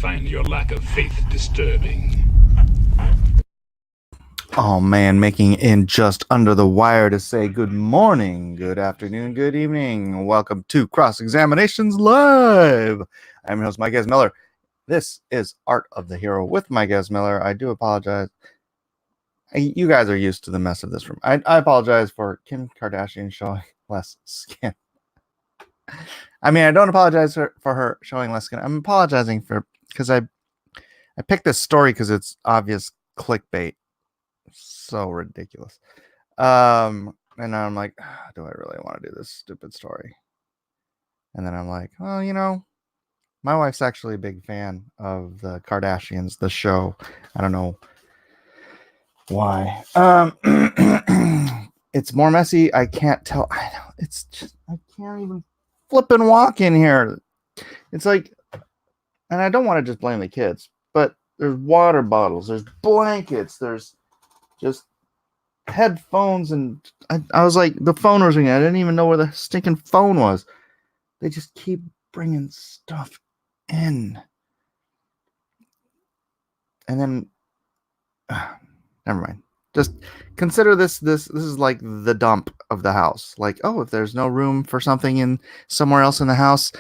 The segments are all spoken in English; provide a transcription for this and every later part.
find your lack of faith disturbing. Oh man, making in just under the wire to say good morning, good afternoon, good evening. Welcome to Cross Examinations Live. I'm your host, Mike S. Miller. This is Art of the Hero with Mike S. Miller. I do apologize. You guys are used to the mess of this room. I apologize for Kim Kardashian showing less skin. I mean, I don't apologize for her showing less skin. I'm apologizing because I picked this story because it's obvious clickbait. So ridiculous. And now I'm like, do I really want to do this stupid story? And then I'm like, well, my wife's actually a big fan of the Kardashians, the show. I don't know why. It's more messy. I can't tell. I know. It's just, I can't even flip and walk in here. It's like, and I don't want to just blame the kids, but there's water bottles, there's blankets, there's just headphones, and I was like, the phone was ringing. I didn't even know where the stinking phone was. They just keep bringing stuff in, and then never mind. Just consider this is like the dump of the house. Like, oh, if there's no room for something in somewhere else in the house,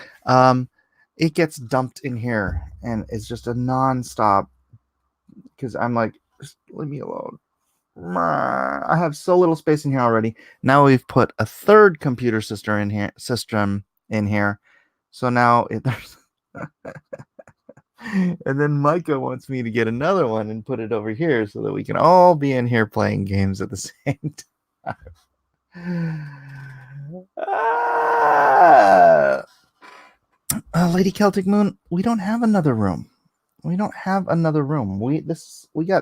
it gets dumped in here, and it's just a non-stop. Because I'm like, just leave me alone. I have so little space in here already. Now we've put a third computer system in here. So now there's and then Micah wants me to get another one and put it over here so that we can all be in here playing games at the same time. Lady Celtic Moon, we don't have another room. We got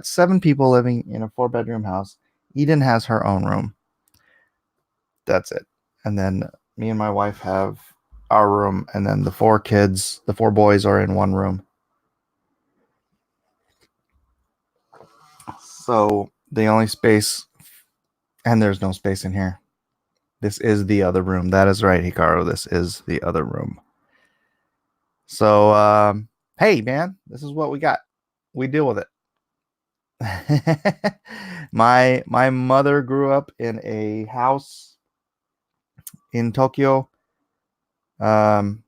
7 people living in a 4-bedroom house. Eden has her own room. That's it. And then me and my wife have our room, and then the 4 boys are in one room. So the only space, and there's no space in here. This is the other room. That is right, Hikaru. This is the other room. So, hey, man, this is what we got. We deal with it. My mother grew up in a house in Tokyo. The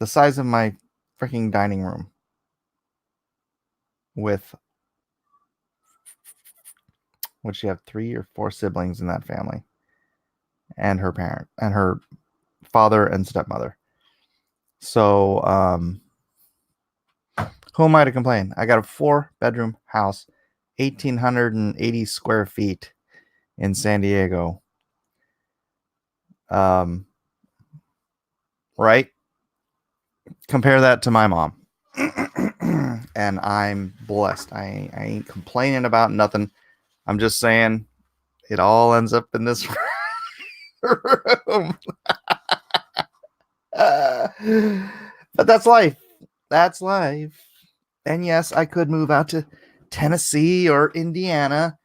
size of my freaking dining room, with would she have 3 or 4 siblings in that family, and her parent and her father and stepmother. So who am I to complain? I got a 4-bedroom house, 1,880 square feet in San Diego. Right? Compare that to my mom. And I'm blessed. I ain't complaining about nothing. I'm just saying it all ends up in this room. But that's life. That's life. And yes, I could move out to Tennessee or Indiana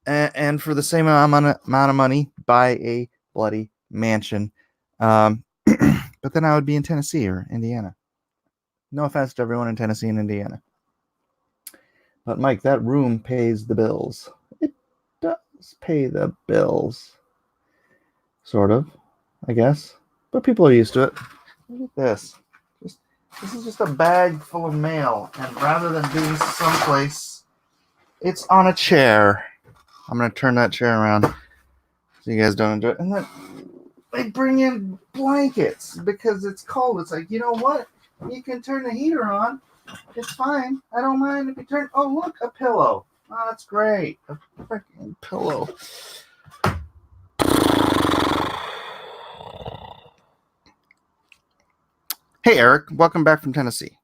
and for the same amount of money buy a bloody mansion. But then I would be in Tennessee or Indiana. No offense to everyone in Tennessee and Indiana. But Mike, that room pays the bills. It does pay the bills. Sort of, I guess. But people are used to it. Look at this. This is just a bag full of mail. And rather than being someplace, it's on a chair. I'm going to turn that chair around so you guys don't enjoy it. And then they bring in blankets because it's cold. It's like, you know what? You can turn the heater on. It's fine. I don't mind if you turn. Oh, look, a pillow. Oh, that's great. A freaking pillow. Hey, Eric. Welcome back from Tennessee.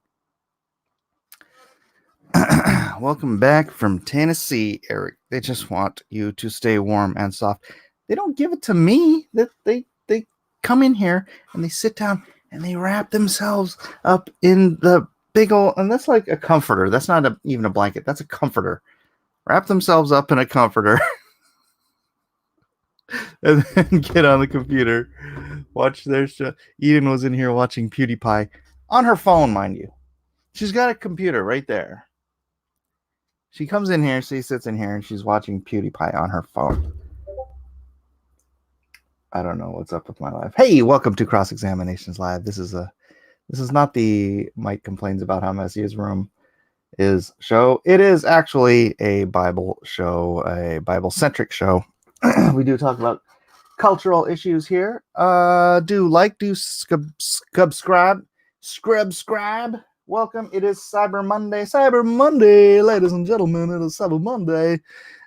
Welcome back from Tennessee, Eric. They just want you to stay warm and soft. They don't give it to me. They come in here and they sit down and they wrap themselves up in the big old, and that's like a comforter. That's not even a blanket. That's a comforter. Wrap themselves up in a comforter. and then get on the computer, watch their show. Eden was in here watching PewDiePie on her phone, mind you. She's got a computer right there. She comes in here, she sits in here, and she's watching PewDiePie on her phone. I don't know what's up with my life. Hey, welcome to Cross Examinations Live. This is not the Mike complains about how messy his room is show. It is actually a Bible show, a Bible-centric show. We do talk about cultural issues here. Do subscribe. Welcome. It is Cyber Monday, ladies and gentlemen. It is Cyber Monday,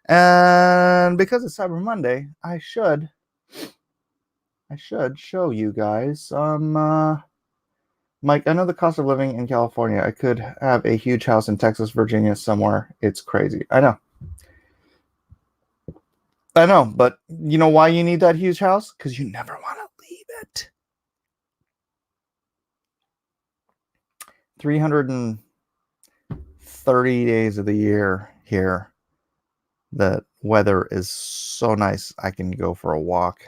and because it's Cyber Monday, I should show you guys some. Mike, I know the cost of living in California. I could have a huge house in Texas, Virginia, somewhere. It's crazy. I know, but you know why you need that huge house? Because you never want to leave it. 330 days of the year here. The weather is so nice. I can go for a walk.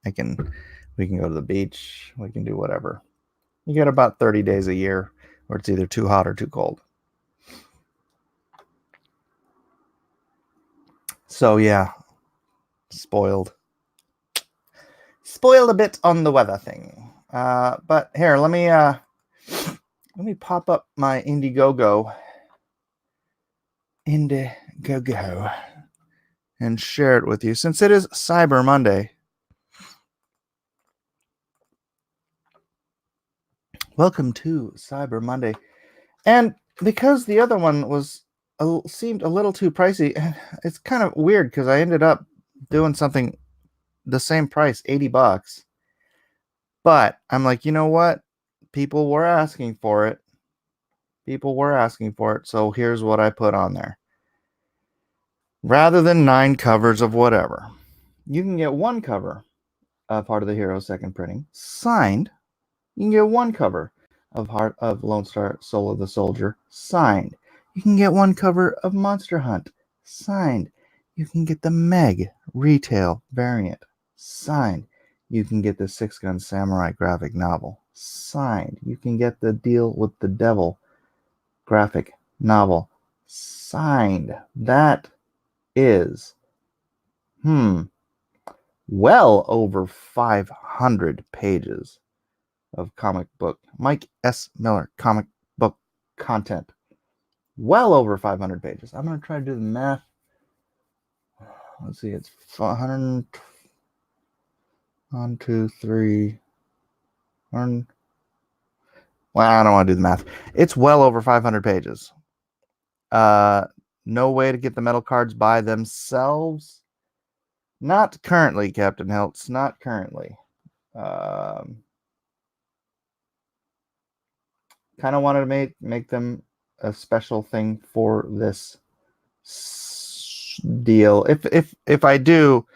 We can go to the beach. We can do whatever. You get about 30 days a year where it's either too hot or too cold. So yeah, spoiled a bit on the weather thing. But here, let me pop up my Indiegogo and share it with you since it is Cyber Monday. Welcome to Cyber Monday. And because the other one seemed a little too pricey, it's kind of weird because I ended up doing something the same price, $80. But I'm like, you know what? People were asking for it. So here's what I put on there. Rather than 9 covers of whatever, you can get one cover of Heart of the Hero second printing signed. You can get one cover of Heart of Lone Star Soul of the Soldier signed. You can get one cover of Monster Hunt signed. You can get the Meg retail variant signed. You can get the Six Gun Samurai graphic novel signed. You can get the Deal with the Devil graphic novel signed. That is well over 500 pages of comic book Mike S. Miller comic book content. Well over 500 pages. I'm going to try to do the math. Let's see, it's 100. 1, 2, 3. Well, I don't want to do the math. It's well over 500 pages. No way to get the metal cards by themselves. Not currently, Captain Hiltz. Not currently. Kind of wanted to make them a special thing for this deal. If I do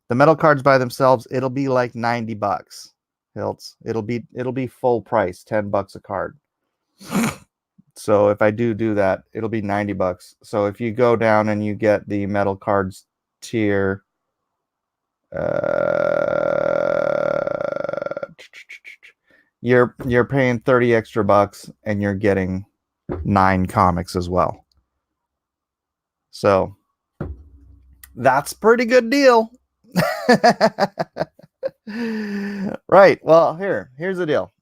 the metal cards by themselves, it'll be like $90. Hiltz. It'll be full price, $10 a card. So if I do that, it'll be $90. So if you go down and you get the metal cards tier, you're paying 30 extra bucks and you're getting 9 comics as well. So that's a pretty good deal. Right. Well, here's the deal.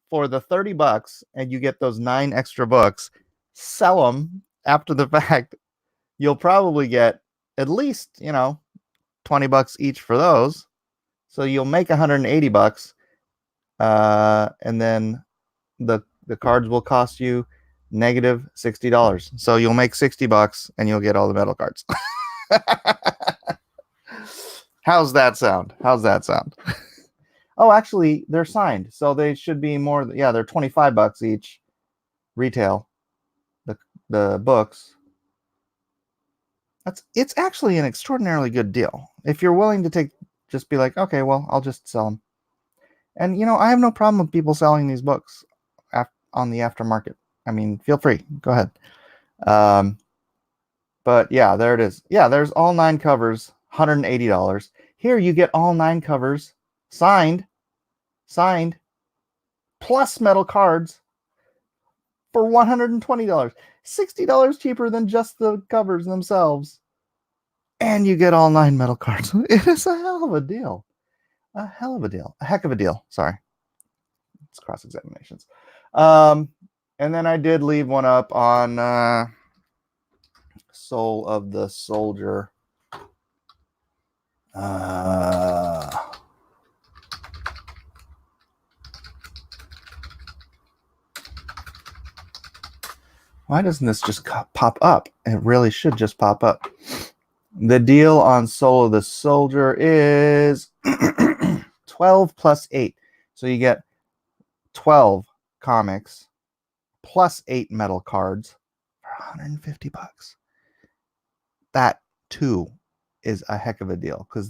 For the $30 and you get those 9 extra books, sell them after the fact. You'll probably get at least, $20 each for those. So you'll make $180. And then the cards will cost you negative $60. So you'll make $60 and you'll get all the metal cards. How's that sound? Oh, actually, they're signed, so they should be more. Yeah, they're $25 each, retail. The books. It's actually an extraordinarily good deal if you're willing to just be like, okay, well, I'll just sell them. And I have no problem with people selling these books on the aftermarket. I mean, feel free, go ahead. But yeah, there it is. Yeah, there's all 9 covers, $180. Here you get all 9 covers signed, plus metal cards for $120. $60 cheaper than just the covers themselves. And you get all 9 metal cards. It is a hell of a deal. A hell of a deal. A heck of a deal. Sorry. It's cross-examinations. And then I did leave one up on Soul of the Soldier. Why doesn't this just pop up? It really should just pop up. The deal on Soul of the Soldier is 12 plus 8. So you get 12 comics plus 8 metal cards for $150. That too is a heck of a deal, because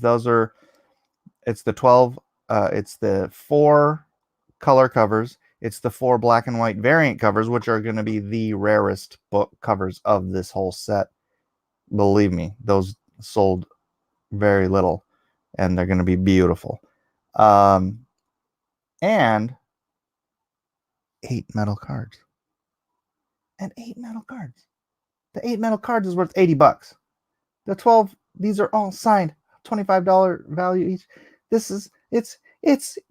it's the 12, it's the 4 color covers, it's the 4 black and white variant covers, which are going to be the rarest book covers of this whole set. Believe me, those sold very little, and they're going to be beautiful. And 8 metal cards. And 8 metal cards. The 8 metal cards is worth $80. The 12, these are all signed, $25 value each. It's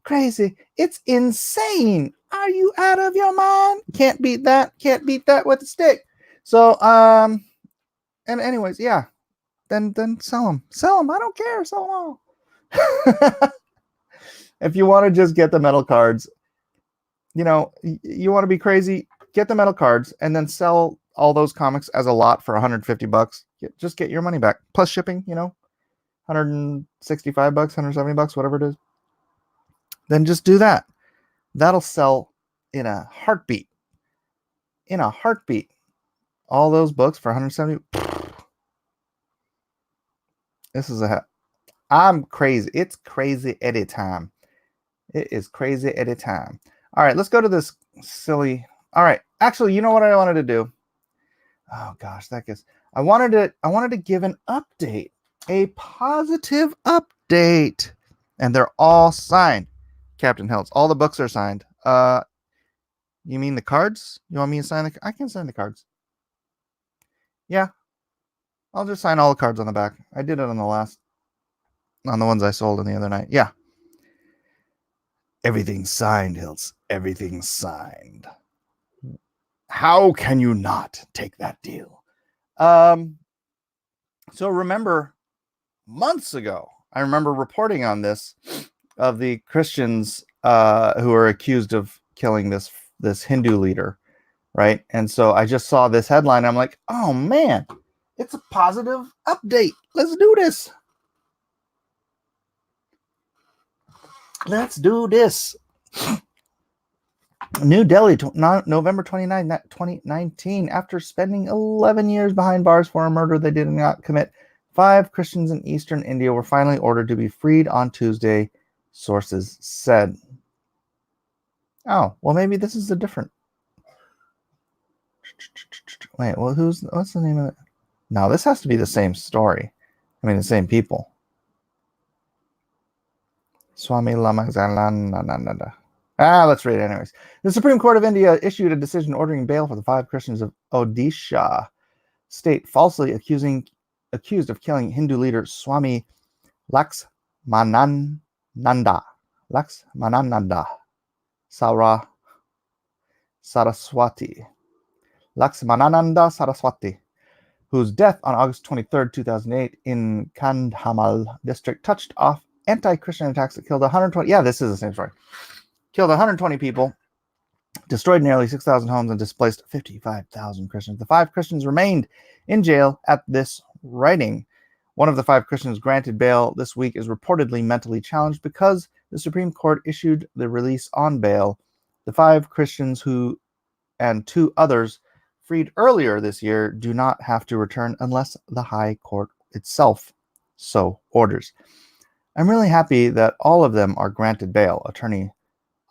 crazy. It's insane. Are you out of your mind? Can't beat that. Can't beat that with a stick. So, and anyways, yeah. Then sell them. Sell them. I don't care. Sell them all. If you want to just get the metal cards, you want to be crazy, get the metal cards and then sell all those comics as a lot for $150. Just get your money back. Plus shipping, $165, $170, whatever it is. Then just do that. That'll sell in a heartbeat. In a heartbeat. All those books for $170. This is I'm crazy. It's crazy at a time. It is crazy at a time. All right, let's go to this silly. All right, actually, you know what I wanted to do? Oh gosh, I wanted to give an update, a positive update, and they're all signed. Captain Hiltz, all the books are signed. You mean the cards? You want me to sign I can sign the cards. Yeah, I'll just sign all the cards on the back. I did it on the ones I sold on the other night. Yeah. Everything's signed, Hiltz. Everything's signed. How can you not take that deal? So remember, months ago, I remember reporting on this, of the Christians who are accused of killing this Hindu leader, right? And so I just saw this headline. I'm like, oh man, it's a positive update. Let's do this. Let's do this. New Delhi, November 29, 2019. After spending 11 years behind bars for a murder they did not commit, 5 Christians in eastern India were finally ordered to be freed on Tuesday, sources said. Oh, well, maybe this is a different. Wait, well, what's the name of it? No, this has to be the same story. I mean, the same people. Swami Lamaxalananda. Let's read it anyways. The Supreme Court of India issued a decision ordering bail for the 5 Christians of Odisha state falsely accused of killing Hindu leader Swami Laxmanananda Saraswati. Laxmanananda Saraswati, whose death on August 23, 2008 in Kandhamal district touched off anti-Christian attacks that killed 120. Yeah, this is the same story. Killed 120 people, destroyed nearly 6,000 homes, and displaced 55,000 Christians. The 5 Christians remained in jail at this writing. One of the 5 Christians granted bail this week is reportedly mentally challenged because the Supreme Court issued the release on bail. The 5 Christians and 2 others freed earlier this year do not have to return unless the High Court itself so orders. I'm really happy that all of them are granted bail. Attorney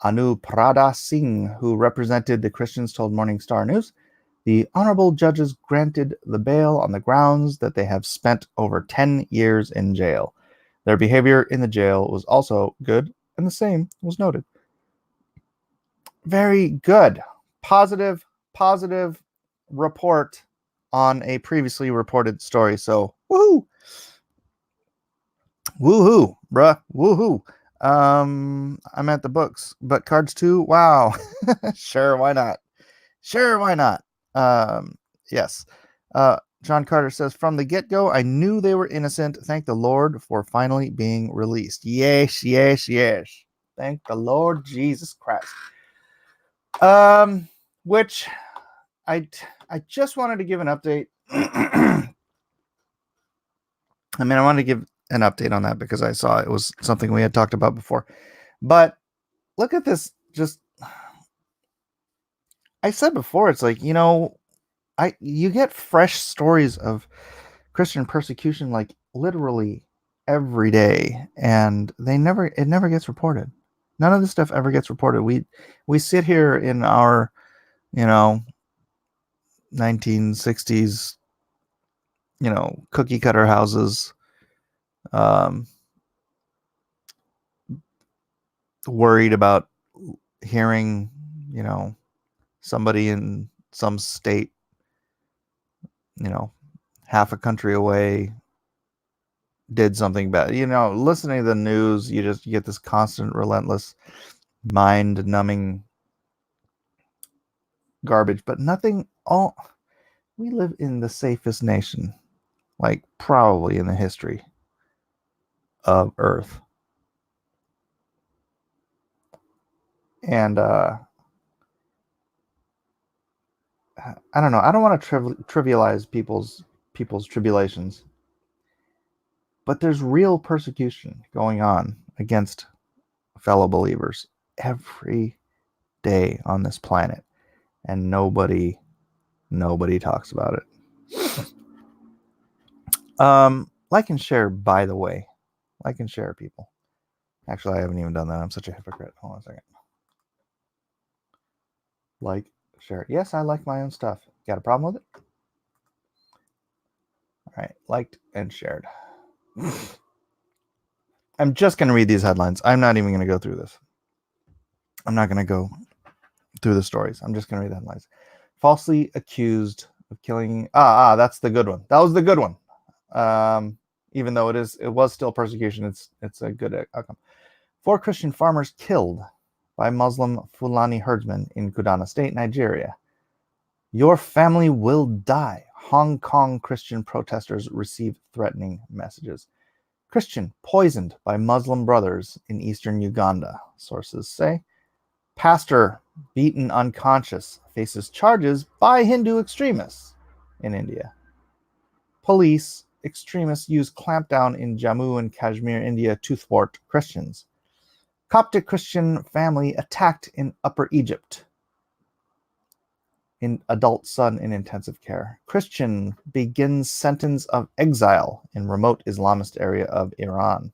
Anuprada Singh, who represented the Christians, told Morning Star News, the honorable judges granted the bail on the grounds that they have spent over 10 years in jail. Their behavior in the jail was also good, and the same was noted. Very good. Positive report on a previously reported story. So, woohoo! Woohoo, bruh. Woohoo. I'm at the books, but cards too. Wow. Sure, why not? Sure, why not? Yes. John Carter says, from the get-go, I knew they were innocent. Thank the Lord for finally being released. Yes, yes, yes. Thank the Lord Jesus Christ. Which I just wanted to give an update. I mean, I wanted to give an update on that because I saw it was something we had talked about before. But look at this. Just, I said before, it's like, you get fresh stories of Christian persecution like literally every day, and it never gets reported. None of this stuff ever gets reported. We sit here in our, 1960s, cookie cutter houses, worried about hearing, somebody in some state, half a country away did something bad. Listening to the news, you get this constant, relentless, mind-numbing garbage, but nothing. We live in the safest nation, like probably in the history of Earth. And I don't know. I don't want to trivialize people's tribulations, but there's real persecution going on against fellow believers every day on this planet, and nobody talks about it. Like and share, by the way. Like and share, people. Actually, I haven't even done that. I'm such a hypocrite. Hold on a second. Like, share. Yes, I like my own stuff. Got a problem with it? All right, liked and shared. I'm just going to read these headlines. I'm not even going to go through this. I'm not going to go through the stories. I'm just going to read the headlines. Falsely accused of killing. That's the good one. That was the good one. Even though it was still persecution, it's a good outcome. 4 Christian farmers killed by Muslim Fulani herdsmen in Kaduna State, Nigeria. Your family will die. Hong Kong Christian protesters receive threatening messages. Christian poisoned by Muslim brothers in eastern Uganda, sources say. Pastor beaten unconscious faces charges by Hindu extremists in India. Police extremists use clampdown in Jammu and Kashmir, India to thwart Christians. Coptic Christian family attacked in Upper Egypt. In adult son in intensive care. Christian begins sentence of exile in remote Islamist area of Iran.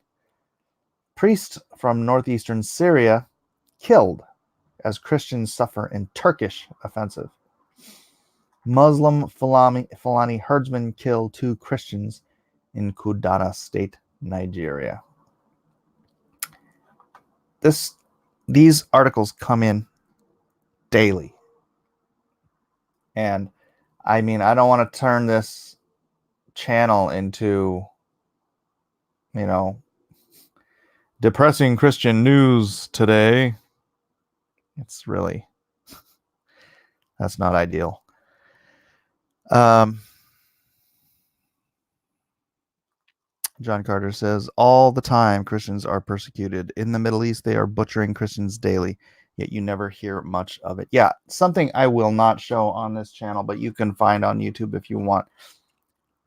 Priest from northeastern Syria killed as Christians suffer in Turkish offensive. Muslim Fulani herdsmen kill 2 Christians in Kaduna State, Nigeria. These articles come in daily. And I mean, I don't want to turn this channel into, depressing Christian news today. It's really, that's not ideal. John Carter says, all the time Christians are persecuted. In the Middle East, they are butchering Christians daily, yet you never hear much of it. Yeah, something I will not show on this channel, but you can find on YouTube if you want.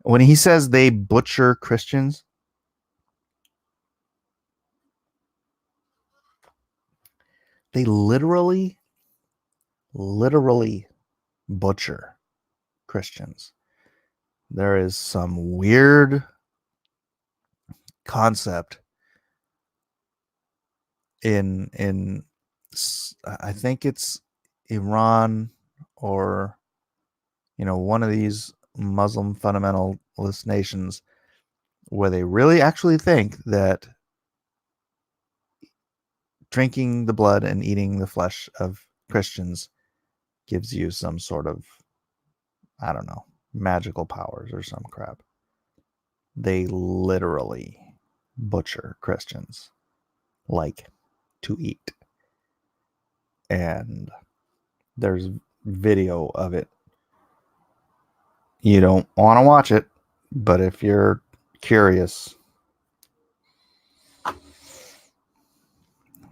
When he says they butcher Christians, they literally butcher Christians. There is some weird concept in I think it's Iran or one of these Muslim fundamentalist nations where they really actually think that drinking the blood and eating the flesh of Christians gives you some sort of, I don't know, magical powers or some crap. They literally butcher Christians like to eat. And there's video of it. You don't want to watch it, but if you're curious,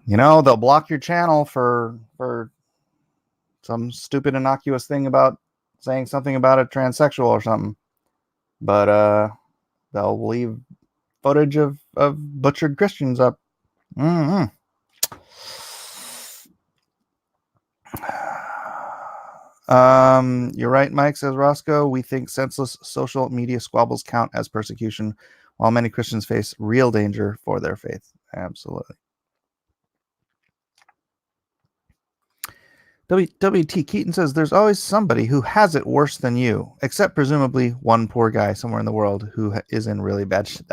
they'll block your channel for some stupid innocuous thing about saying something about a transsexual or something. But they'll leave footage of butchered Christians up. Mm-hmm. You're right, Mike, says Roscoe. We think senseless social media squabbles count as persecution, while many Christians face real danger for their faith. Absolutely. WT Keaton says there's always somebody who has it worse than you, except presumably one poor guy somewhere in the world who is in really bad shit.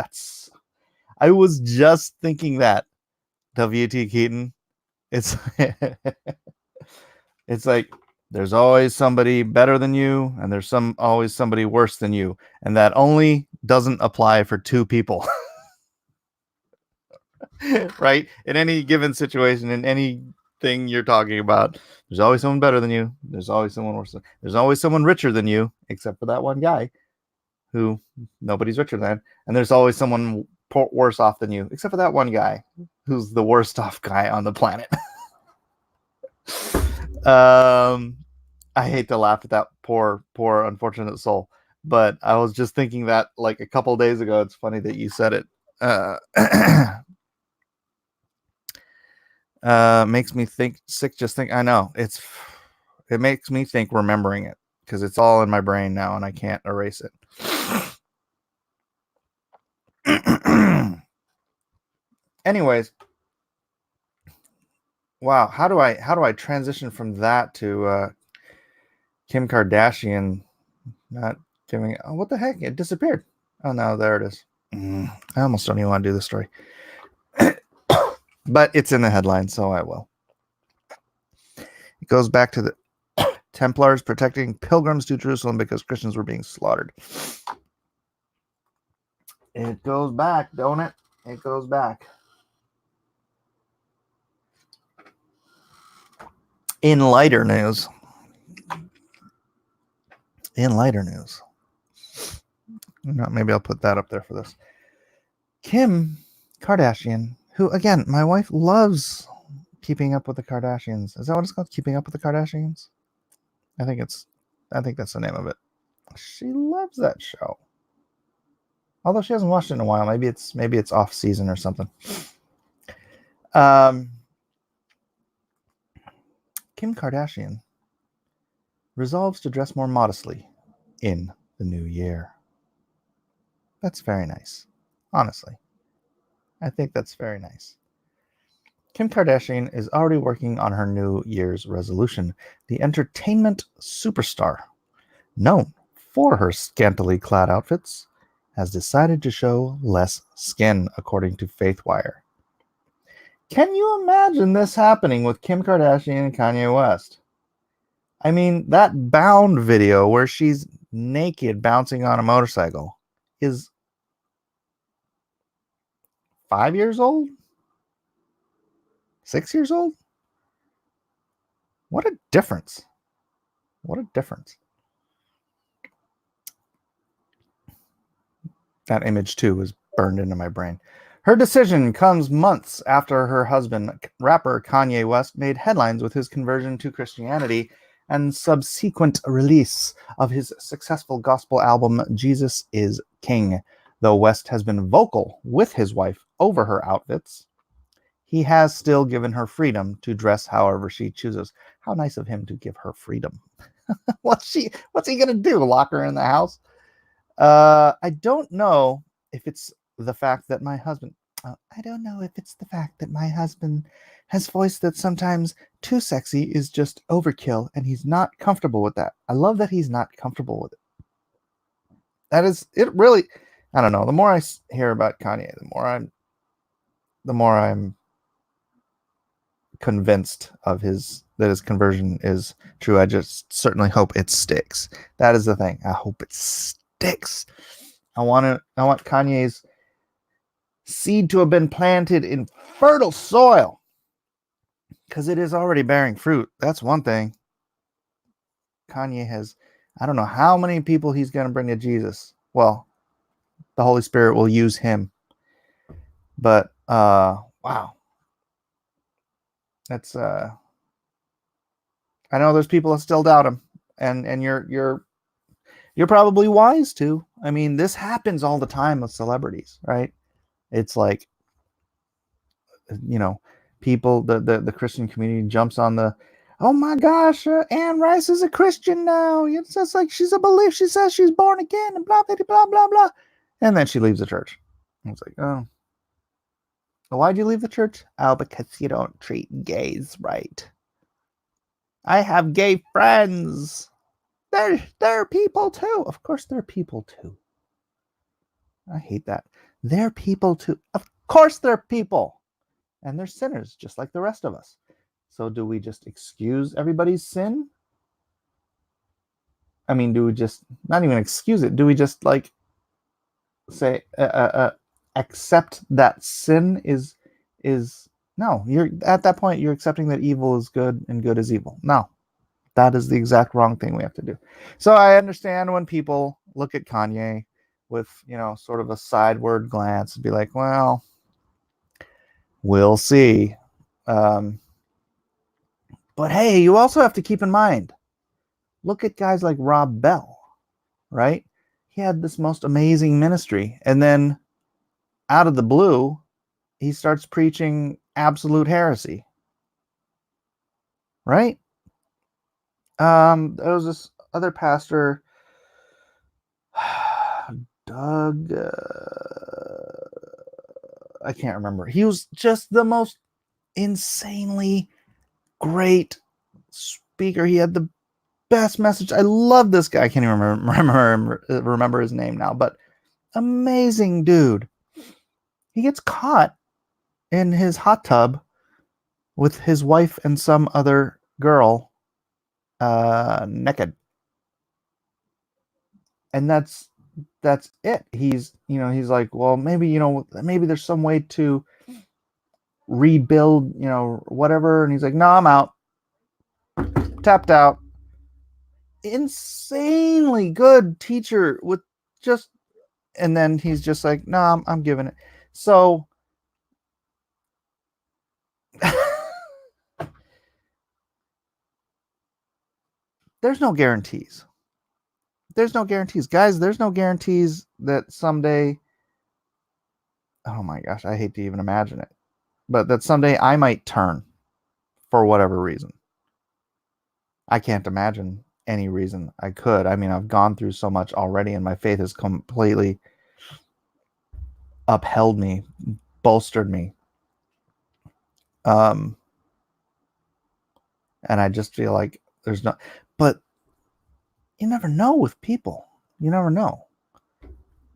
I was just thinking that. WT Keaton. It's it's like there's always somebody better than you, and there's always somebody worse than you, and that only doesn't apply for two people. Right? In any given situation, in anything you're talking about, there's always someone better than you. There's always someone worse. There's always someone richer than you, except for that one guy who nobody's richer than. And there's always someone worse off than you, except for that one guy who's the worst off guy on the planet. I hate to laugh at that poor unfortunate soul, but I was just thinking that like a couple days ago. It's funny that you said it. Makes me think sick. Just think. I know it makes me think remembering it because it's all in my brain now and I can't erase it. Anyways, wow. How do I transition from that to Kim Kardashian not giving? Oh, what the heck? It disappeared. Oh no, there it is. I almost don't even want to do this story. But it's in the headline, so I will. It goes back to the Templars protecting pilgrims to Jerusalem because Christians were being slaughtered. It goes back, don't it? It goes back. In lighter news. Maybe I'll put that up there for this. Kim Kardashian, who, again, my wife loves Keeping Up with the Kardashians. Is that what it's called? Keeping Up with the Kardashians? I think that's the name of it. She loves that show. Although she hasn't watched it in a while. Maybe it's off season or something. Kim Kardashian resolves to dress more modestly in the new year. That's very nice. Honestly. I think that's very nice. Kim Kardashian is already working on her New Year's resolution. The entertainment superstar, known for her scantily clad outfits, has decided to show less skin, according to FaithWire. Can you imagine this happening with Kim Kardashian and Kanye West? I mean, that Bound video where she's naked bouncing on a motorcycle is 5 years old? 6 years old? What a difference. What a difference. That image, too, was burned into my brain. Her decision comes months after her husband, rapper Kanye West, made headlines with his conversion to Christianity and subsequent release of his successful gospel album, Jesus is King. Though West has been vocal with his wife over her outfits, he has still given her freedom to dress however she chooses. How nice of him to give her freedom. What's he going to do? Lock her in the house? I don't know if it's the fact that my husband has voiced that sometimes too sexy is just overkill and he's not comfortable with that. I love that he's not comfortable with it. That is it really. I don't know. The more I hear about Kanye, the more I'm convinced of that his conversion is true. I just certainly hope it sticks. That is the thing. I hope it sticks. I want Kanye's seed to have been planted in fertile soil, because it is already bearing fruit. That's one thing. Kanye has, I don't know how many people he's going to bring to Jesus. Well, the Holy Spirit will use him. But wow. That's I know there's people that still doubt him. And you're probably wise too. I mean, this happens all the time with celebrities, right? It's like, you know, people, the Christian community jumps on the, oh my gosh, Anne Rice is a Christian now. It's just like she's a believer. She says she's born again and blah, blah, blah, blah, blah. And then she leaves the church. It's like, oh. Well, why'd you leave the church? Oh, because you don't treat gays right. I have gay friends. They're people too. Of course they're people too. I hate that. They're people too. Of course they're people. And they're sinners just like the rest of us. So do we just excuse everybody's sin? I mean, do we just not even excuse it? Do we just like say accept that sin is no, you're at that point you're accepting that evil is good and good is evil. No. That is the exact wrong thing we have to do. So I understand when people look at Kanye with, sort of a sideward glance and be like, well, we'll see. But hey, you also have to keep in mind, look at guys like Rob Bell, right? He had this most amazing ministry. And then out of the blue, he starts preaching absolute heresy, right? There was this other pastor, Doug, I can't remember. He was just the most insanely great speaker. He had the best message. I love this guy. I can't even remember his name now, but amazing dude. He gets caught in his hot tub with his wife and some other girl naked. And that's it. He's like, well, maybe there's some way to rebuild, whatever. And he's like, no, I'm out. Tapped out. Insanely good teacher with just, and then he's just like, no, I'm giving it. So there's no guarantees. There's no guarantees, guys. There's no guarantees that someday, oh my gosh, I hate to even imagine it, but that someday I might turn for whatever reason. I can't imagine any reason I could. I mean, I've gone through so much already, and my faith has completely upheld me, bolstered me. And I just feel like there's no, but you never know with people. You never know.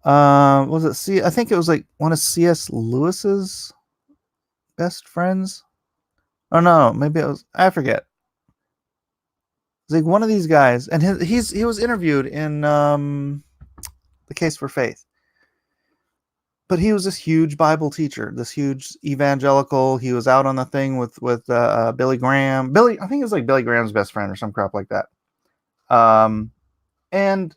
Was it I think it was like one of C.S. Lewis's best friends. Oh no, maybe it was, I forget. It's like one of these guys, and he was interviewed in The Case for Faith. But he was this huge Bible teacher, this huge evangelical. He was out on the thing with Billy Graham. I think it was like Billy Graham's best friend or some crap like that. And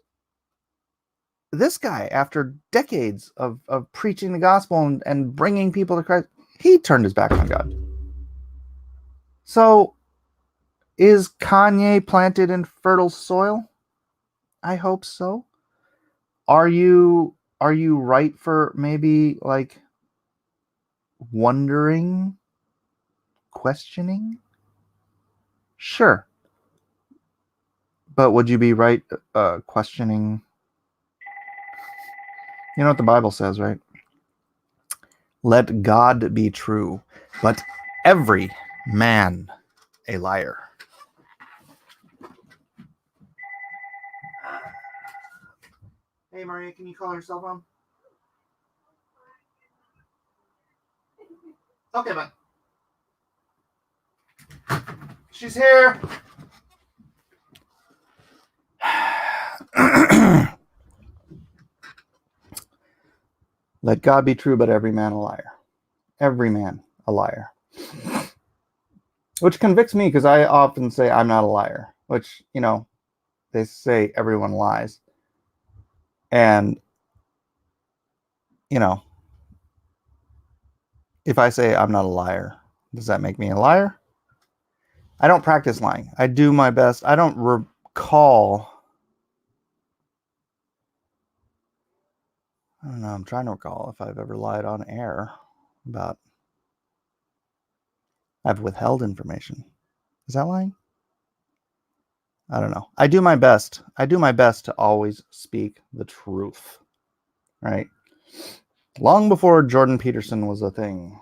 this guy, after decades of preaching the gospel and bringing people to Christ, he turned his back on God. So is Kanye planted in fertile soil? I hope so. Are you right for maybe like wondering, questioning? Sure. But would you be right questioning? You know what the Bible says, right? Let God be true, but every man a liar. Hey, Maria, can you call your cell phone? Okay, bye. She's here. Let God be true, but every man a liar. Every man a liar. Which convicts me because I often say I'm not a liar, which, they say everyone lies. And, if I say I'm not a liar, does that make me a liar? I don't practice lying. I do my best. I don't recall. I don't know. I'm trying to recall if I've ever lied on air about. I've withheld information. Is that lying? I don't know. I do my best. I do my best to always speak the truth. Right? Long before Jordan Peterson was a thing,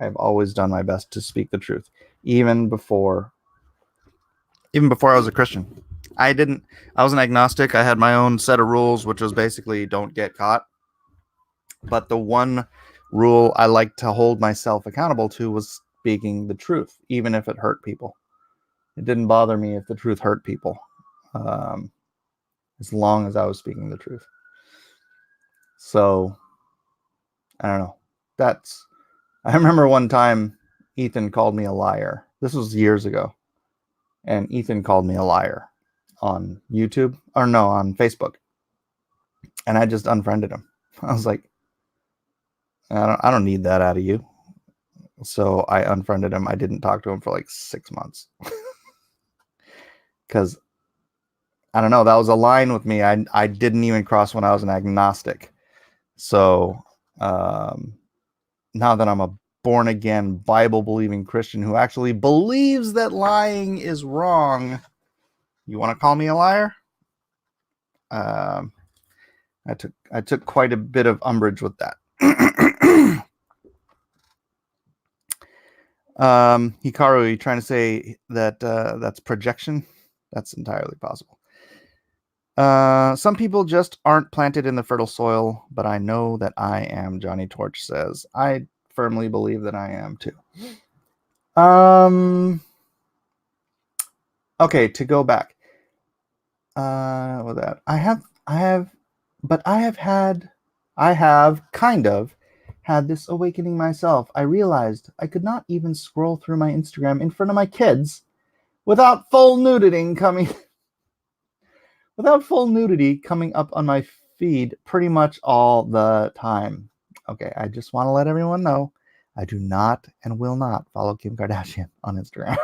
I've always done my best to speak the truth. Even before I was a Christian. I was an agnostic. I had my own set of rules, which was basically don't get caught. But the one rule I like to hold myself accountable to was speaking the truth, even if it hurt people. It didn't bother me if the truth hurt people, as long as I was speaking the truth. So, I don't know. I remember one time Ethan called me a liar. This was years ago. And Ethan called me a liar on YouTube, or no, on Facebook. And I just unfriended him. I was like, I don't need that out of you. So I unfriended him. I didn't talk to him for like 6 months. Because, I don't know, that was a line with me I didn't even cross when I was an agnostic. So now that I'm a born-again, Bible-believing Christian who actually believes that lying is wrong, you want to call me a liar? I took quite a bit of umbrage with that. Hikaru, are you trying to say that that's projection? That's entirely possible. Some people just aren't planted in the fertile soil, but I know that I am, Johnny Torch says. I firmly believe that I am too. Okay, to go back. With that, I have kind of had this awakening myself. I realized I could not even scroll through my Instagram in front of my kids without full nudity coming up on my feed pretty much all the time. Okay, I just want to let everyone know I do not and will not follow Kim Kardashian on Instagram.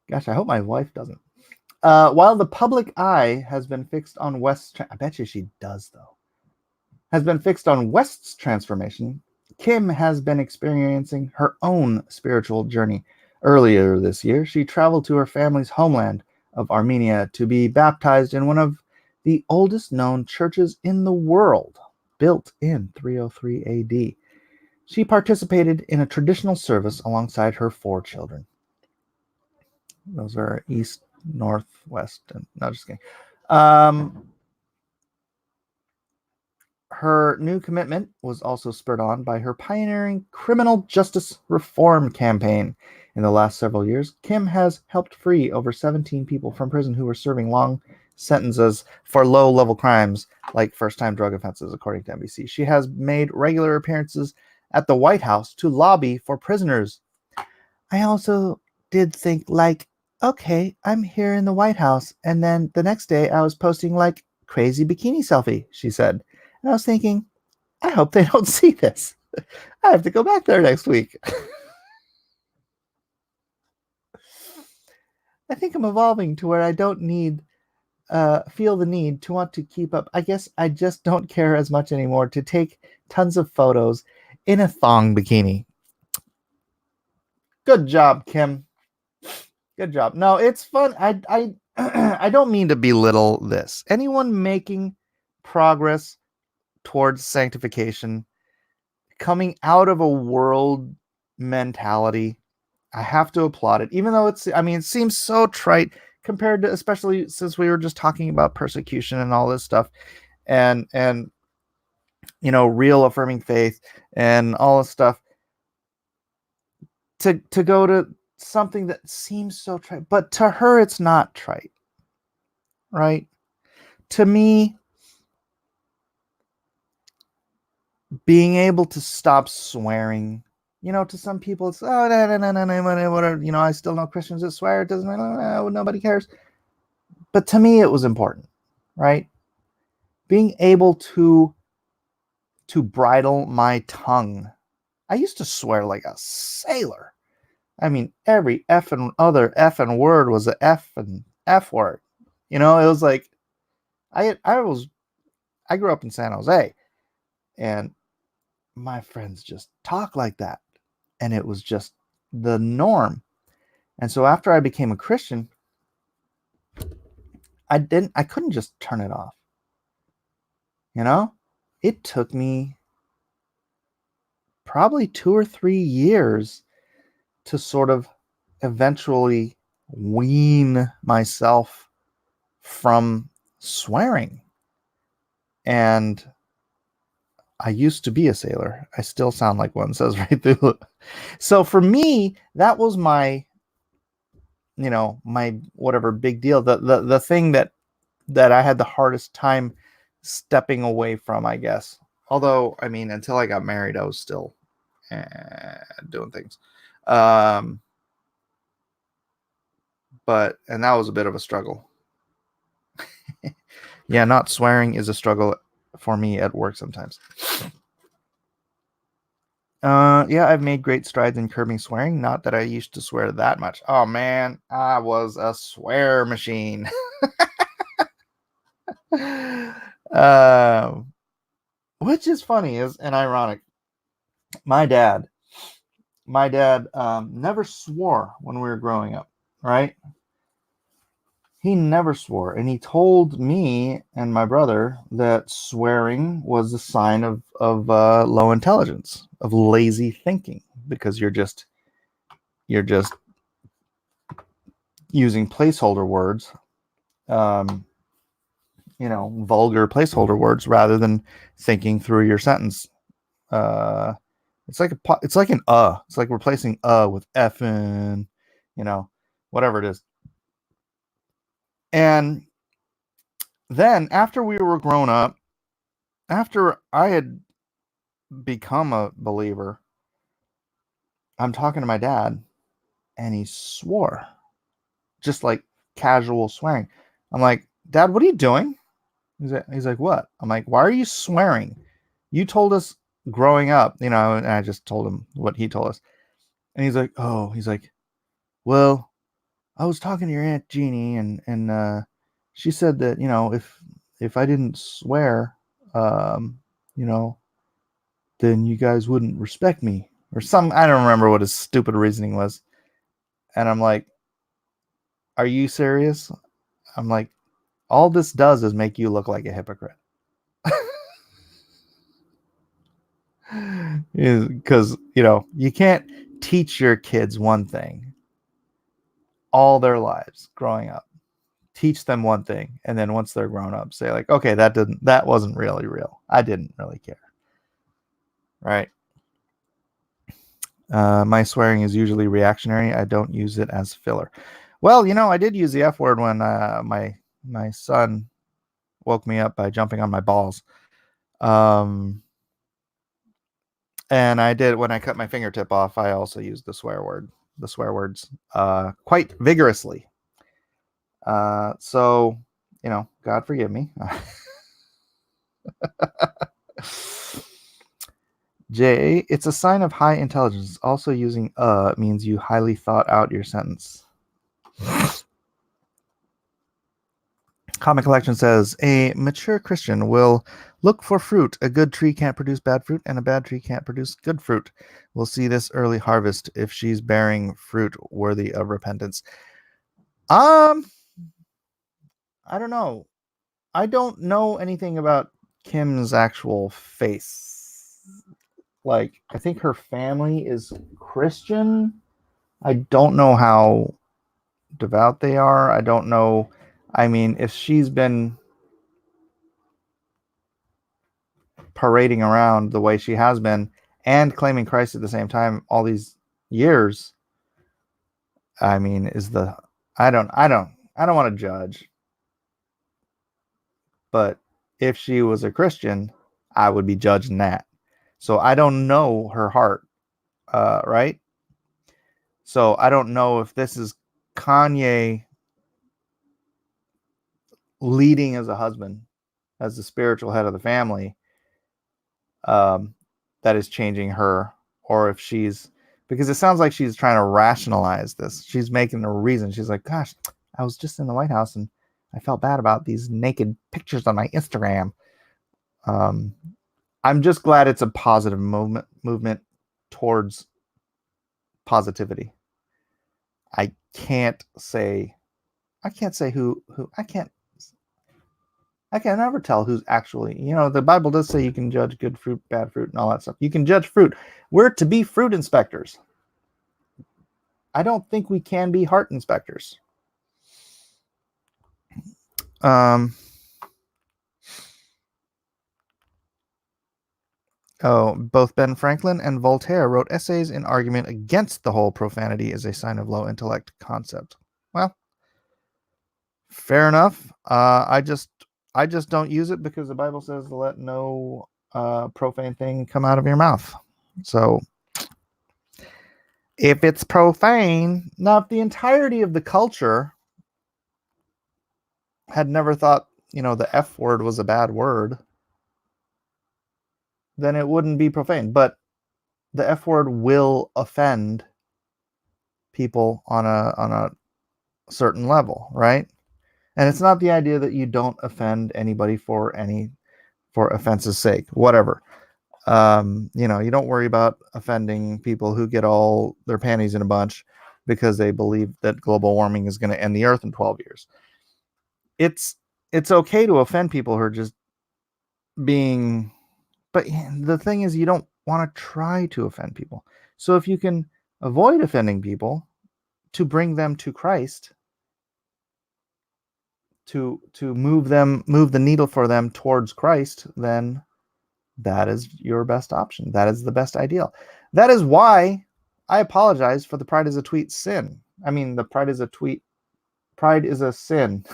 Gosh, I hope my wife doesn't. While the public eye has been fixed on I bet you she does though. Has been fixed on West's transformation, Kim has been experiencing her own spiritual journey. Earlier this year, she traveled to her family's homeland of Armenia to be baptized in one of the oldest known churches in the world, built in 303 AD. She participated in a traditional service alongside her 4 children. Those are east, north, west, and no, just kidding. Her new commitment was also spurred on by her pioneering criminal justice reform campaign. In the last several years, Kim has helped free over 17 people from prison who were serving long sentences for low-level crimes like first-time drug offenses, according to NBC. She has made regular appearances at the White House to lobby for prisoners. I also did think, okay, I'm here in the White House, and then the next day I was posting crazy bikini selfie, she said. And I was thinking, I hope they don't see this. I have to go back there next week. I think I'm evolving to where I don't feel the need to want to keep up. I guess I just don't care as much anymore to take tons of photos in a thong bikini. Good job, Kim. Good job. No, it's fun. I I don't mean to belittle this. Anyone making progress towards sanctification, coming out of a world mentality, I have to applaud it. Even though it seems so trite compared to, especially since we were just talking about persecution and all this stuff. And real affirming faith and all this stuff, to go to something that seems so trite, but to her it's not trite, right? To me, being able to stop swearing, to some people it's, oh, no, whatever, I still know Christians that swear, it doesn't matter, nobody cares. But to me it was important, right? Being able to bridle my tongue. I used to swear like a sailor. I mean, every effing word was a F word. It was like I grew up in San Jose, and my friends just talk like that, and it was just the norm. And so after I became a Christian, I couldn't just turn it off. It took me probably 2 or 3 years to sort of eventually wean myself from swearing. And I used to be a sailor. I still sound like one, says right through. So for me, that was my my whatever big deal. The thing that I had the hardest time stepping away from, I guess. Although, I mean, until I got married, I was still doing things. And that was a bit of a struggle. Yeah, not swearing is a struggle for me at work sometimes. Yeah, I've made great strides in curbing swearing. Not that I used to swear that much. Oh man, I was a swear machine. Which is funny and ironic. My dad never swore when we were growing up, right? He never swore, and he told me and my brother that swearing was a sign of low intelligence, of lazy thinking, because you're just using placeholder words, vulgar placeholder words, rather than thinking through your sentence. It's like it's like it's like replacing with effing, whatever it is. And then after we were grown up, after I had become a believer, I'm talking to my dad, and he swore, just like casual swearing. I'm like, Dad, what are you doing? He's like, what? I'm like, why are you swearing? You told us growing up, and I just told him what he told us. And he's like, well, I was talking to your Aunt Jeannie, and she said that, if I didn't swear, then you guys wouldn't respect me, or I don't remember what his stupid reasoning was. And I'm like, are you serious? I'm like, all this does is make you look like a hypocrite. Because, you can't teach your kids one thing all their lives growing up. Teach them one thing, and then once they're grown up, say like, okay, that wasn't really real. I didn't really care. Right? My swearing is usually reactionary. I don't use it as filler. Well, I did use the F word when my son woke me up by jumping on my balls. And I did, when I cut my fingertip off, I also used the swear words quite vigorously. So, God forgive me. J, it's a sign of high intelligence. Also, using means you highly thought out your sentence. Comic Collection says, a mature Christian will look for fruit. A good tree can't produce bad fruit, and a bad tree can't produce good fruit. We'll see this early harvest if she's bearing fruit worthy of repentance. I don't know. I don't know anything about Kim's actual faith. Like, I think her family is Christian. I don't know how devout they are. I don't know. I mean, if she's been parading around the way she has been and claiming Christ at the same time all these years, I mean, I don't want to judge, but if she was a Christian, I would be judging that. So I don't know her heart, right? So I don't know if this is Kanye leading as a husband, as the spiritual head of the family, that is changing her, or if she's, because it sounds like she's trying to rationalize this. She's making a reason. She's like, gosh, I was just in the White House and I felt bad about these naked pictures on my Instagram. I'm just glad it's a positive movement towards positivity. I can't say who I can never tell who's actually, the Bible does say you can judge good fruit, bad fruit, and all that stuff. You can judge fruit. We're to be fruit inspectors. I don't think we can be heart inspectors. Both Ben Franklin and Voltaire wrote essays in argument against the whole profanity as a sign of low intellect concept. Well, fair enough. I just don't use it because the Bible says to let no profane thing come out of your mouth. So if it's profane, now if the entirety of the culture had never thought, the F word was a bad word, then it wouldn't be profane. But the F word will offend people on a certain level, right? And it's not the idea that you don't offend anybody for offense's sake, whatever. You don't worry about offending people who get all their panties in a bunch because they believe that global warming is going to end the earth in 12 years. It's okay to offend people who are just being, but the thing is, you don't want to try to offend people. So if you can avoid offending people to bring them to Christ, to move the needle for them towards Christ, then that is your best option. That is the best ideal. That is why I apologize for the pride is a tweet sin. I mean, pride is a sin.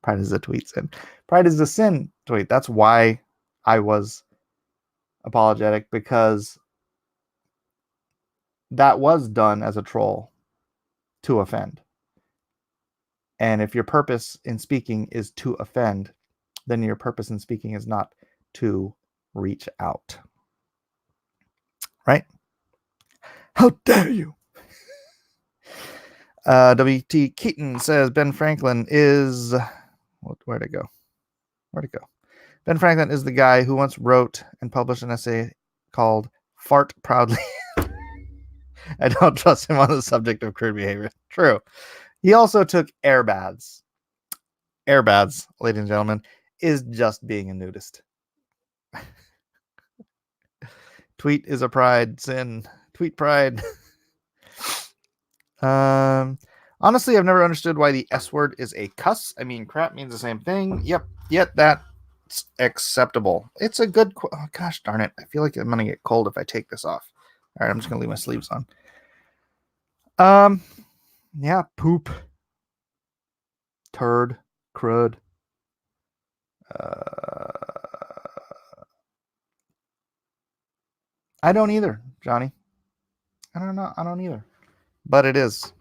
Pride is a tweet sin. Pride is a sin tweet. That's why I was apologetic, because that was done as a troll to offend. And if your purpose in speaking is to offend, then your purpose in speaking is not to reach out. Right? How dare you? W.T. Keaton says Ben Franklin is... Where'd it go? Ben Franklin is the guy who once wrote and published an essay called Fart Proudly. I don't trust him on the subject of crude behavior. True. He also took air baths. Air baths, ladies and gentlemen, is just being a nudist. Tweet is a pride sin. Tweet pride. Honestly, I've never understood why the S word is a cuss. I mean, crap means the same thing. Yep. Yet that's acceptable. It's a good... Oh, gosh darn it. I feel like I'm going to get cold if I take this off. All right, I'm just going to leave my sleeves on. Yeah, poop. Turd. Crud. I don't either, Johnny. I don't know. I don't either. But it is.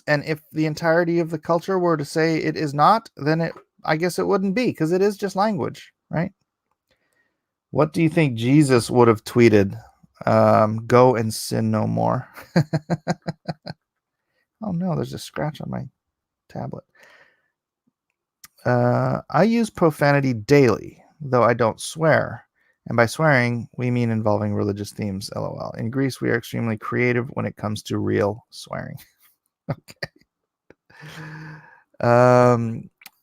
And if the entirety of the culture were to say it is not, then I guess it wouldn't be, because it is just language, right? What do you think Jesus would have tweeted? Go and sin no more. Oh no, there's a scratch on my tablet. I use profanity daily, though I don't swear. And by swearing, we mean involving religious themes, LOL. In Greece, we are extremely creative when it comes to real swearing. Okay.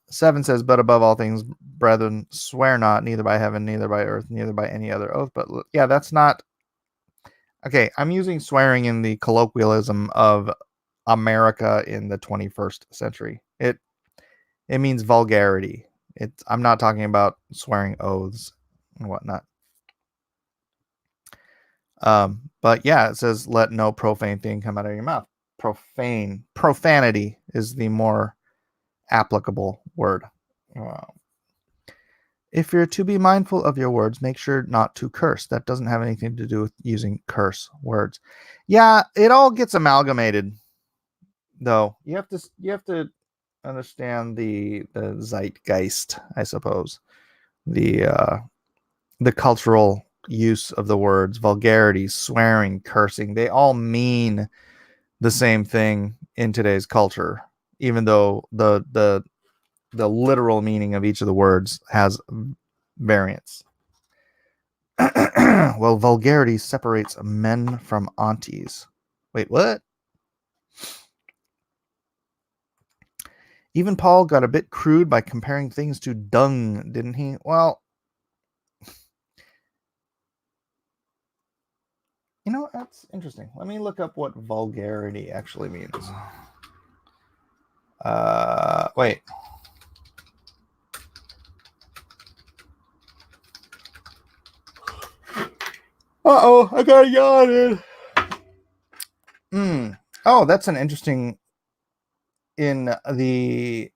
7 says, but above all things, brethren, swear not, neither by heaven, neither by earth, neither by any other oath. But yeah, that's not... Okay, I'm using swearing in the colloquialism of America in the 21st century. It means vulgarity. I'm not talking about swearing oaths and whatnot. But yeah, it says, let no profane thing come out of your mouth. Profanity is the more applicable word. If you're to be mindful of your words, make sure not to curse. That doesn't have anything to do with using curse words. Yeah, it all gets amalgamated, though. You have to understand the zeitgeist, I suppose. The cultural use of the words, vulgarity, swearing, cursing, they all mean the same thing in today's culture, even though the literal meaning of each of the words has variance. Well, vulgarity separates men from aunties. Wait, what? Even Paul got a bit crude by comparing things to dung, didn't he? Well, you know, that's interesting. Let me look up what vulgarity actually means. Wait. Uh-oh, I got yawned. Oh, that's an interesting in the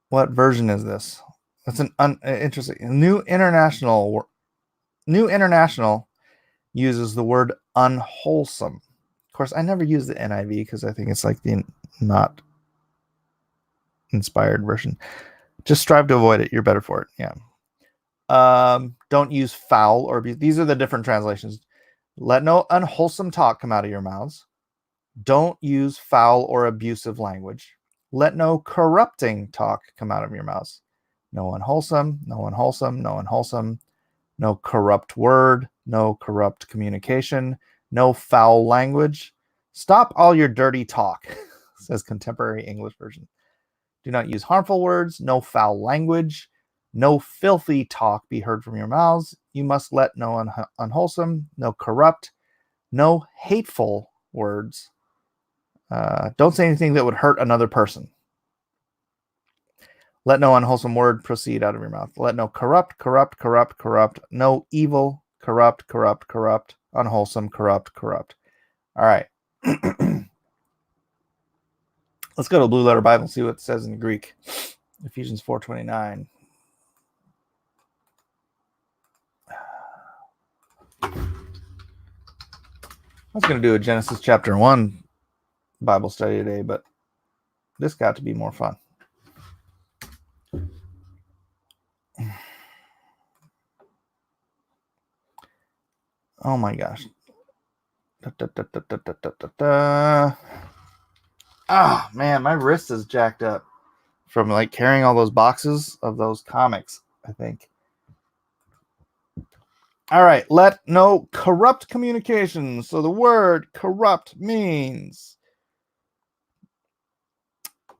what version is this? That's an interesting. New International uses the word unwholesome. Of course, I never use the NIV because I think it's like the not inspired version. Just strive to avoid it. You're better for it. Yeah. Don't use foul or abuse. These are the different translations. Let no unwholesome talk come out of your mouths. Don't use foul or abusive language. Let no corrupting talk come out of your mouths. No unwholesome, no unwholesome, no unwholesome, no corrupt word, no corrupt communication, no foul language. Stop all your dirty talk, says Contemporary English Version. Do not use harmful words, no foul language, no filthy talk be heard from your mouths. You must let no unwholesome, no corrupt, no hateful words. Don't say anything that would hurt another person. Let no unwholesome word proceed out of your mouth. Let no corrupt, no evil, corrupt, unwholesome, corrupt. All right. Let's go to Blue Letter Bible and see what it says in Greek. Ephesians 4:29. I was going to do a Genesis chapter 1 Bible study today, but this got to be more fun. Oh my gosh. Ah, man, my wrist is jacked up from like carrying all those boxes of those comics, I think. All right, let no corrupt communication. So the word corrupt means.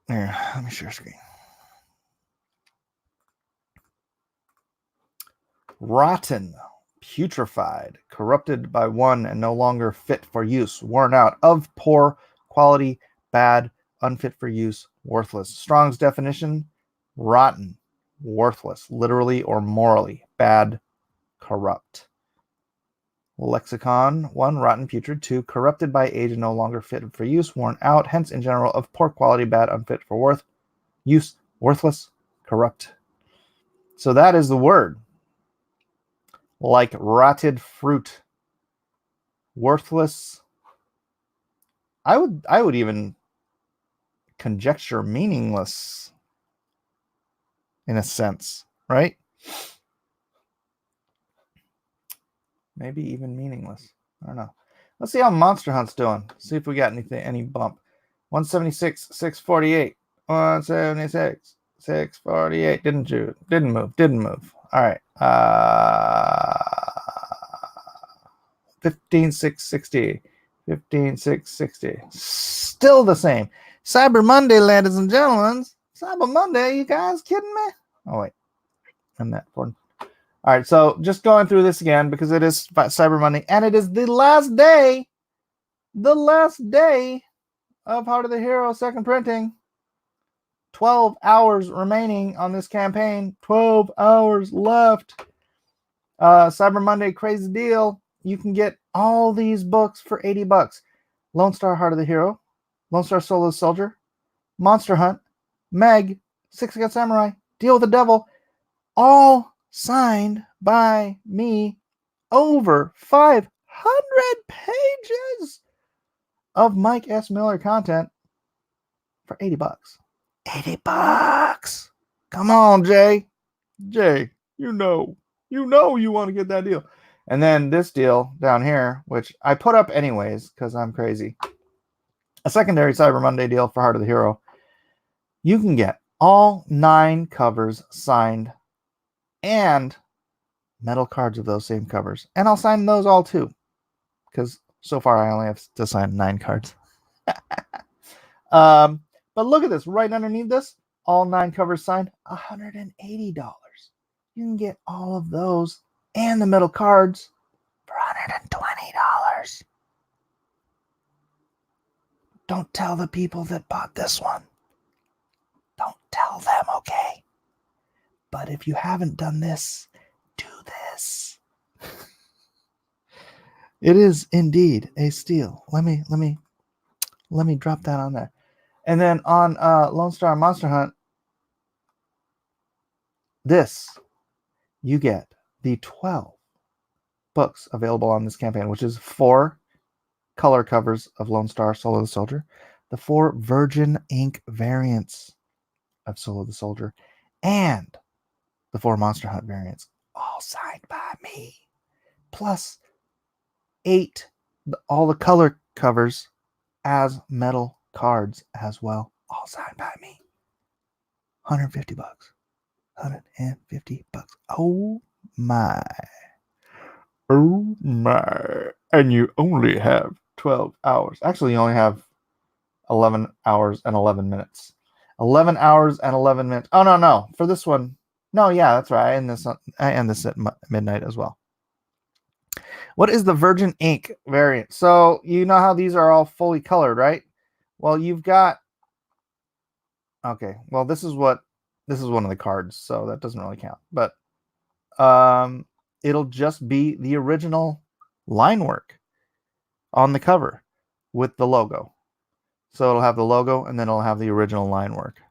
Here, let me share screen. Rotten, putrefied, corrupted by one and no longer fit for use, worn out, of poor quality, bad, unfit for use, worthless. Strong's definition: rotten, worthless, literally or morally, bad, corrupt. Lexicon: 1, rotten, putrid; 2, corrupted by age and no longer fit for use, worn out, hence in general of poor quality, bad, unfit for use, worthless, corrupt. So that is the word. Like rotted fruit, worthless. I would even conjecture meaningless in a sense, right? Maybe even meaningless. I don't know. Let's see how Monster Hunt's doing. See if we got any bump. 176, 648. 176, 648. Didn't move. All right. 15,660. 15,660. Still the same. Cyber Monday, ladies and gentlemen. Cyber Monday, you guys kidding me? Oh, wait. I'm that important. All right, so just going through this again because it is Cyber Monday, and it is the last day of Heart of the Hero second printing. 12 hours remaining on this campaign. 12 hours left. Cyber Monday crazy deal. You can get all these books for $80. Lone Star Heart of the Hero, Lone Star Soul of the Soldier, Monster Hunt, Meg, Six Gun Samurai, Deal with the Devil, all signed by me. Over 500 pages of Mike S. Miller content for $80. $80. Come on, Jay. Jay, you know you want to get that deal. And then this deal down here, which I put up anyways because I'm crazy. A secondary Cyber Monday deal for Heart of the Hero. You can get all 9 covers signed and metal cards of those same covers. And I'll sign those all too, because so far I only have to sign 9 cards. But look at this. Right underneath this, all 9 covers signed, $180. You can get all of those and the metal cards for $120. Don't tell the people that bought this one. Don't tell them, okay? But if you haven't done this, do this. It is indeed a steal. Let me drop that on there. And then on Lone Star Monster Hunt, this, you get the 12 books available on this campaign, which is 4 color covers of Lone Star Soul of the Soldier, the 4 Virgin ink variants of Soul of the Soldier, and the 4 Monster Hunt variants, all signed by me, plus 8 all the color covers as metal cards as well, all signed by me. $150. $150. Oh my. Oh my. And you only have 12 hours. Actually, you only have 11 hours and 11 minutes. 11 hours and 11 minutes. Oh, no. For this one. No, yeah, that's right. I end this at midnight as well. What is the Virgin ink variant? So you know how these are all fully colored, right? Well, you've got. Okay. Well, this is one of the cards, so that doesn't really count. But it'll just be the original line work on the cover with the logo. So it'll have the logo and then it'll have the original line work.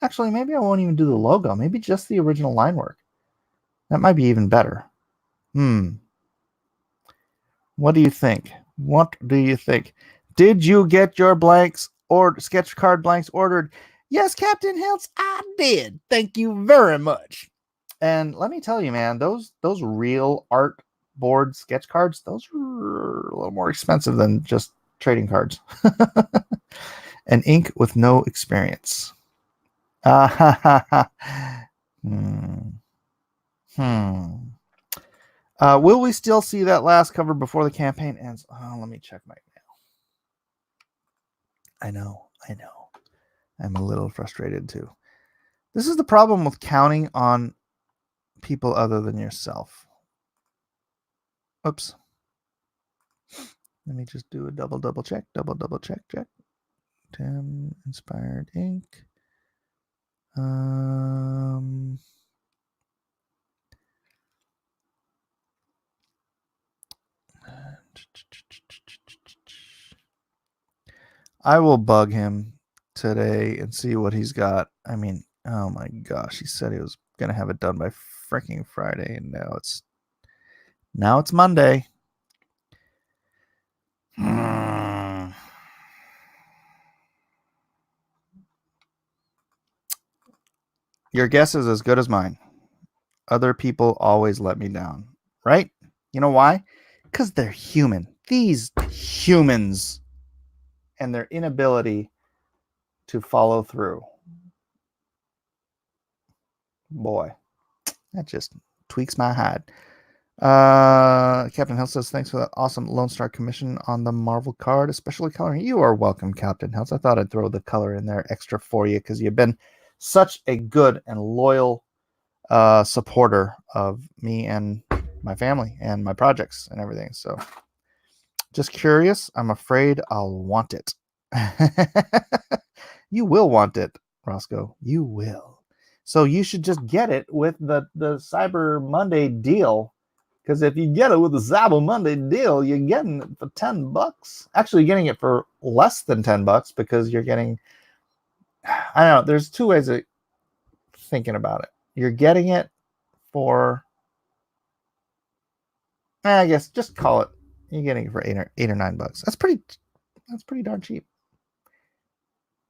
Actually, maybe I won't even do the logo. Maybe just the original line work. That might be even better. What do you think? Did you get your blanks or sketch card blanks ordered? Yes, Captain Hiltz, I did. Thank you very much. And let me tell you, man, those real art board sketch cards, those are a little more expensive than just trading cards. An ink with no experience. Will we still see that last cover before the campaign ends? Oh, let me check my mail. I know. I'm a little frustrated too. This is the problem with counting on people other than yourself. Oops. Let me just do a double check. Check. Tim Inspired Ink. I will bug him today and see what he's got. I mean, oh my gosh, he said he was gonna have it done by freaking Friday, and now it's Monday. Your guess is as good as mine. Other people always let me down, right? You know why? Because they're human. These humans and their inability to follow through. Boy, that just tweaks my hide. Captain Hill says, thanks for that awesome Lone Star commission on the Marvel card, especially coloring. You are welcome, Captain Hills. I thought I'd throw the color in there extra for you because you've been such a good and loyal supporter of me and my family and my projects and everything. So just curious. I'm afraid I'll want it. You will want it. Roscoe. You will. So you should just get it with the Cyber Monday deal. Because if you get it with the Cyber Monday deal, you're getting it for $10. Actually, you're getting it for less than $10 because you're getting, I don't know, there's two ways of thinking about it. You're getting it for, I guess, just call it, you're getting it for $8 or $9. That's pretty darn cheap.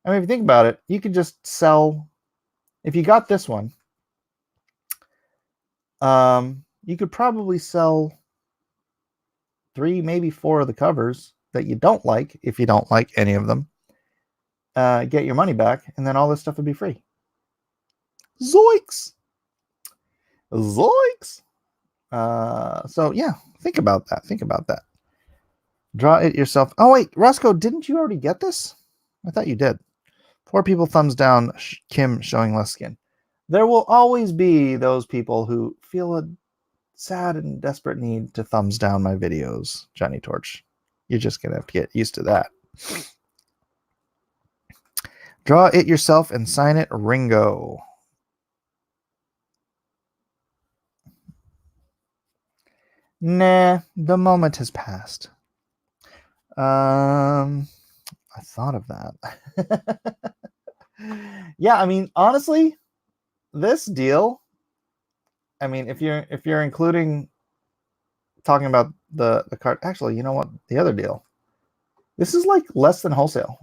I mean, if you think about it, you could just sell, if you got this one, you could probably sell 3, maybe 4 of the covers that you don't like, if you don't like any of them, get your money back, and then all this stuff would be free. Zoinks! Zoinks! So yeah, think about that. Draw it yourself. Oh wait, Roscoe, didn't you already get this? I thought you did. 4 people thumbs down, Kim showing less skin. There will always be those people who feel a sad and desperate need to thumbs down my videos, Johnny Torch. You're just going to have to get used to that. Draw it yourself and sign it, Ringo. Nah, the moment has passed. I thought of that. Yeah, I mean, honestly, this deal, I mean, if you're including talking about the card, actually, you know what? The other deal, this is like less than wholesale.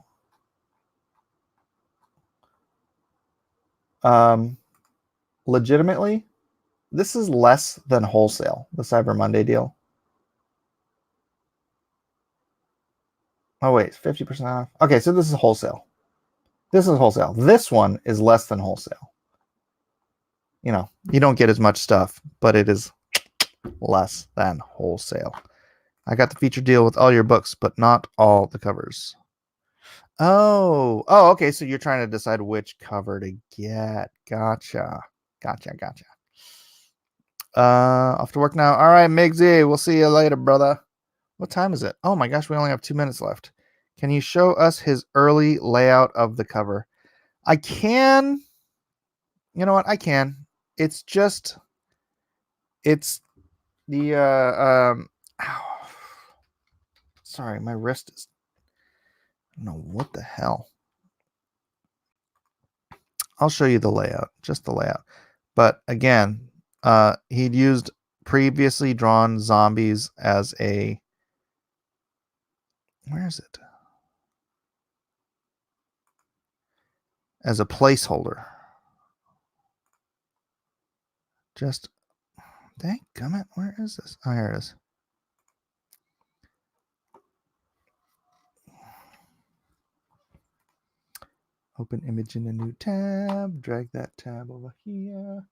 Legitimately, this is less than wholesale, the Cyber Monday deal. Oh wait, 50% off. Okay, so this is wholesale. This is wholesale. This one is less than wholesale. You know, you don't get as much stuff, but it is less than wholesale. I got the feature deal with all your books, but not all the covers. Oh, okay. So you're trying to decide which cover to get. Gotcha. Off to work now. All right, Migsy. We'll see you later, brother. What time is it? Oh my gosh, we only have 2 minutes left. Can you show us his early layout of the cover? I can. You know what? I can. It's just, it's the ow. Sorry, my wrist is, I don't know what the hell. I'll show you the layout, just the layout. But again, he'd used previously drawn zombies as a, where is it? As a placeholder. Just, dang gummit, where is this? Oh, here it is. Open image in a new tab, drag that tab over here.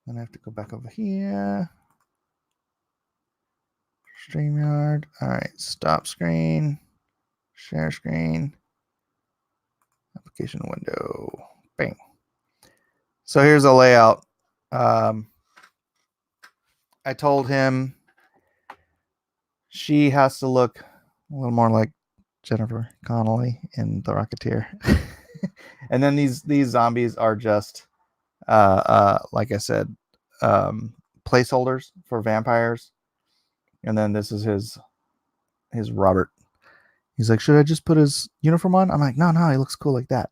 Then I have to go back over here. StreamYard. All right, stop screen, share screen, application window, bang. So here's a layout. I told him she has to look a little more like Jennifer Connelly in The Rocketeer. And then these zombies are just, like I said, placeholders for vampires. And then this is his Robert. He's like, should I just put his uniform on? I'm like, no, he looks cool like that.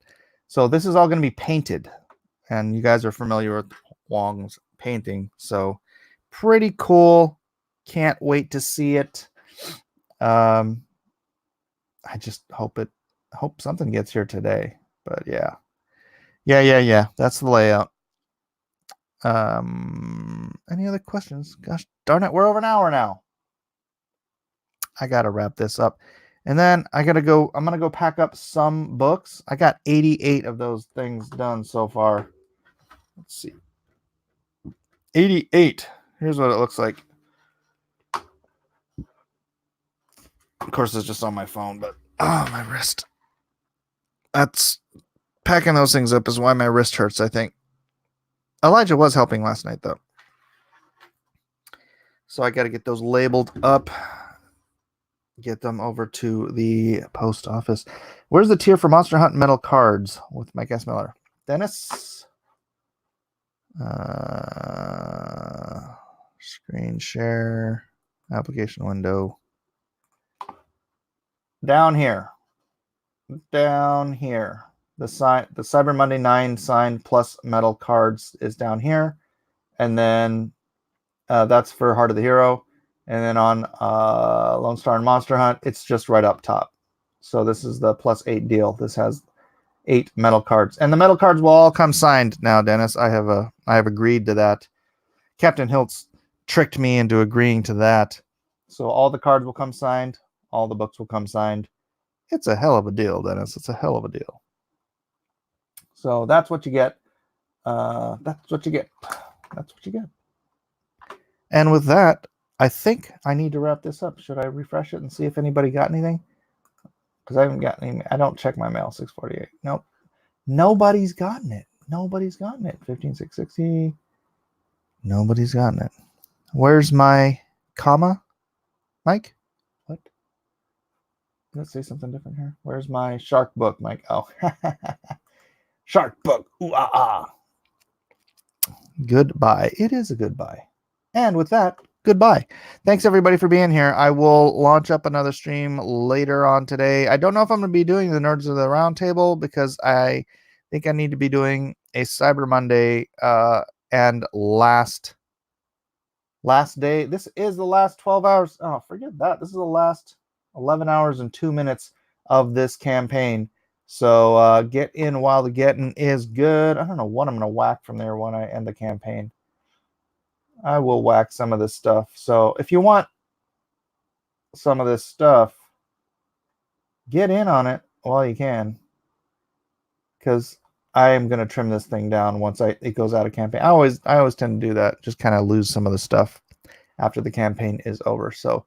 So this is all going to be painted. And you guys are familiar with Wong's painting. So pretty cool. Can't wait to see it. I just hope something gets here today. But yeah. That's the layout. Any other questions? Gosh darn it, we're over an hour now. I gotta wrap this up. And then I'm gonna go pack up some books. I got 88 of those things done so far. Let's see. 88. Here's what it looks like. Of course, it's just on my phone, but oh, my wrist. That's packing those things up is why my wrist hurts, I think. Elijah was helping last night, though. So I got to get those labeled up. get them over to the post office. Where's the tier for Monster Hunt metal cards with Mike S. Miller? Dennis? Screen share, application window. Down here. The Cyber Monday 9 signed plus metal cards is down here. And then that's for Heart of the Hero. And then on Lone Star and Monster Hunt, it's just right up top. So this is the +8 deal. This has 8 metal cards. And the metal cards will all come signed now, Dennis. I have agreed to that. Captain Hiltz tricked me into agreeing to that. So all the cards will come signed. All the books will come signed. It's a hell of a deal, Dennis. It's a hell of a deal. So that's what you get. That's what you get. And with that, I think I need to wrap this up. Should I refresh it and see if anybody got anything? Because I haven't gotten any. I don't check my mail. 648. Nope. Nobody's gotten it. 15660. Nobody's gotten it. Where's my comma, Mike? What? Let's say something different here. Where's my shark book, Mike? Oh, shark book. Ooh, ah, ah. Goodbye. It is a goodbye. And with that, goodbye. Thanks everybody for being here. I will launch up another stream later on today. I don't know if I'm going to be doing the Nerds of the Roundtable because I think I need to be doing a Cyber Monday and last day. This is the last 12 hours. Oh, forget that. This is the last 11 hours and 2 minutes of this campaign. So get in while the getting is good. I don't know what I'm going to whack from there when I end the campaign. I will whack some of this stuff. So if you want some of this stuff, get in on it while you can. Because I am going to trim this thing down once it goes out of campaign. I always tend to do that. Just kind of lose some of the stuff after the campaign is over. So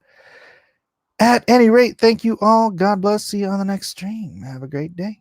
at any rate, thank you all. God bless. See you on the next stream. Have a great day.